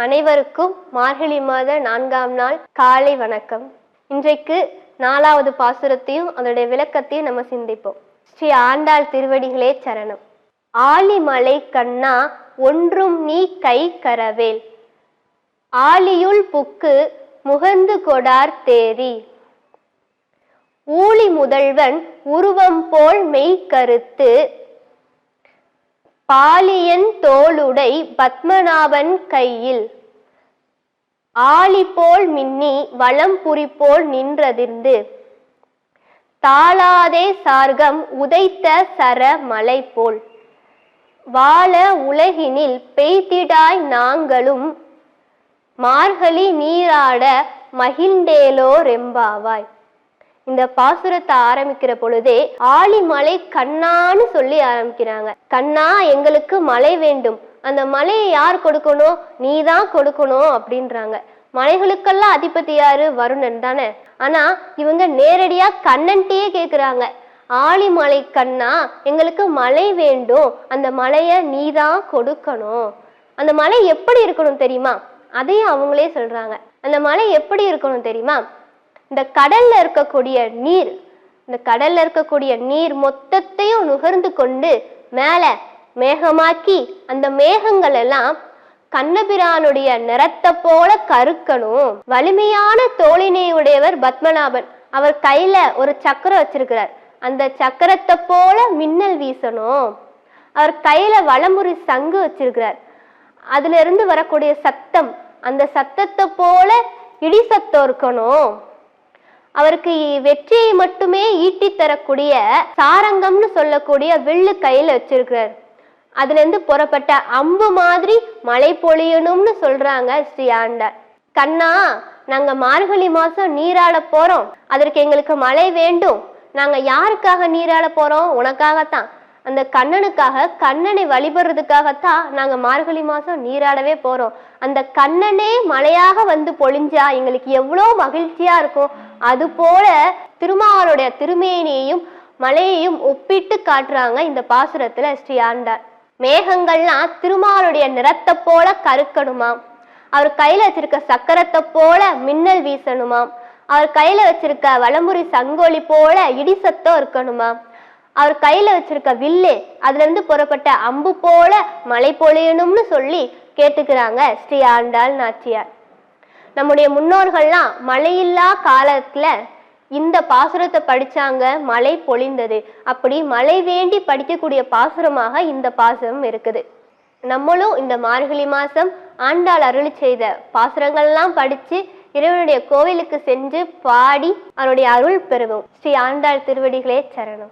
அனைவருக்கும் மார்கழி மாத 4ஆம் நாள் காலை வணக்கம். இன்றைக்கு 4வது பாசுரத்தையும் அதனுடைய விளக்கத்தையும் நம்ம சிந்திப்போம். ஸ்ரீ ஆண்டாள் திருவடிகளே சரணம். ஆலிமலை கண்ணா ஒன்றும் நீ கை கரவேல், ஆலியுள் புக்கு முகந்து கொடார் தேரி, ஊழி முதல்வன் உருவம் போல் மெய்கருத்து, பாலியன் தோளுடை பத்மநாபன் கையில், ஆலி போல் மின்னி வலம்புரி போல் நின்றதிர்ந்து, தாளாதே சார்கம் உதைத்த சர மலை போல், வாழ உலகினில் பெய்திடாய் நாங்களும், மார்கழி நீராட மகிழ்ந்தேலோ ரெம்பாவாய். இந்த பாசுரத்தை ஆரம்பிக்கிற பொழுதே ஆலிமலை கண்ணான்னு சொல்லி ஆரம்பிக்கிறாங்க. கண்ணா, எங்களுக்கு மழை வேண்டும், அந்த மலையை யார் கொடுக்கணும்? நீதான் கொடுக்கணும் அப்படின்றாங்க. மலைகளுக்கெல்லாம் அதிபதி யாரு? வருணன் தானே. ஆனா இவங்க நேரடியா கண்ணன்ட்டே கேக்குறாங்க, ஆலிமலை கண்ணா எங்களுக்கு மழை வேண்டும், அந்த மலைய நீதான் கொடுக்கணும். அந்த மலை எப்படி இருக்கணும் தெரியுமா? அதையும் அவங்களே சொல்றாங்க. அந்த மலை எப்படி இருக்கணும் தெரியுமா? இந்த கடல்ல இருக்கக்கூடிய நீர், இந்த கடல்ல இருக்கக்கூடிய நீர் மொத்தத்தையும் நுகர்ந்து கொண்டு மேல மேகமாக்கி, அந்த மேகங்கள் எல்லாம் கண்ணபிரானுடைய நிறத்தை போல கருக்கணும். வலிமையான தோளினை உடையவர் பத்மநாபன். அவர் கையில ஒரு சக்கரம் வச்சிருக்கிறார். அந்த சக்கரத்தை போல மின்னல் வீசணும். அவர் கையில வலமுறை சங்கு வச்சிருக்கிறார். அதுல இருந்து வரக்கூடிய சத்தம், அந்த சத்தத்தை போல இடி சத்தம் இருக்கணும். அவருக்கு வெற்றியை மட்டுமே ஈட்டி தரக்கூடிய சாரங்கம்னு சொல்லக்கூடிய வில்லு கையில வச்சிருக்கிறார். அதுல இருந்து புறப்பட்ட அம்பு மாதிரி மழை பொழியணும்னு சொல்றாங்க ஸ்ரீ ஆண்டாள். கண்ணா, நாங்க மார்கழி மாசம் நீராட போறோம், அதற்கு எங்களுக்கு மழை வேண்டும். நாங்க யாருக்காக நீராட போறோம்? உனக்காகத்தான். அந்த கண்ணனுக்காக, கண்ணனை வழிபடுறதுக்காகத்தான் நாங்க மார்கழி மாசம் நீராடவே போறோம். அந்த கண்ணனே மழையாக வந்து பொழிஞ்சா எங்களுக்கு எவ்வளோ மகிழ்ச்சியா இருக்கும். அது போல திருமாலுடைய திருமேனியையும் மலையையும் ஒப்பிட்டு காட்டுறாங்க இந்த பாசுரத்துல ஸ்ரீ ஆண்டாள். மேகங்கள்லாம் திருமாலுடைய நிறத்தை போல கருக்கணுமாம். அவர் கையில வச்சிருக்க சக்கரத்தை போல மின்னல் வீசணுமாம். அவர் கையில வச்சிருக்க வலமுறை சங்கோலி போல இடி சத்தம் இருக்கணுமாம். அவர் கையில வச்சிருக்க வில்லு, அதுல இருந்து புறப்பட்ட அம்பு போல மழை பொழியணும்னு சொல்லி கேட்டுக்கிறாங்க ஸ்ரீ ஆண்டாள் நாச்சியார். நம்முடைய முன்னோர்கள்லாம் மழையில்லா காலத்துல இந்த பாசுரத்தை படிச்சாங்க, மழை பொழிந்தது. அப்படி மழை வேண்டி படிக்கக்கூடிய பாசுரமாக இந்த பாசுரம் இருக்குது. நம்மளும் இந்த மார்கழி மாசம் ஆண்டாள் அருளி செய்த பாசுரங்கள்லாம் படிச்சு இறைவனுடைய கோவிலுக்கு சென்று பாடி அவருடைய அருள் பெறுவோம். ஸ்ரீ ஆண்டாள் திருவடிகளே சரணம்.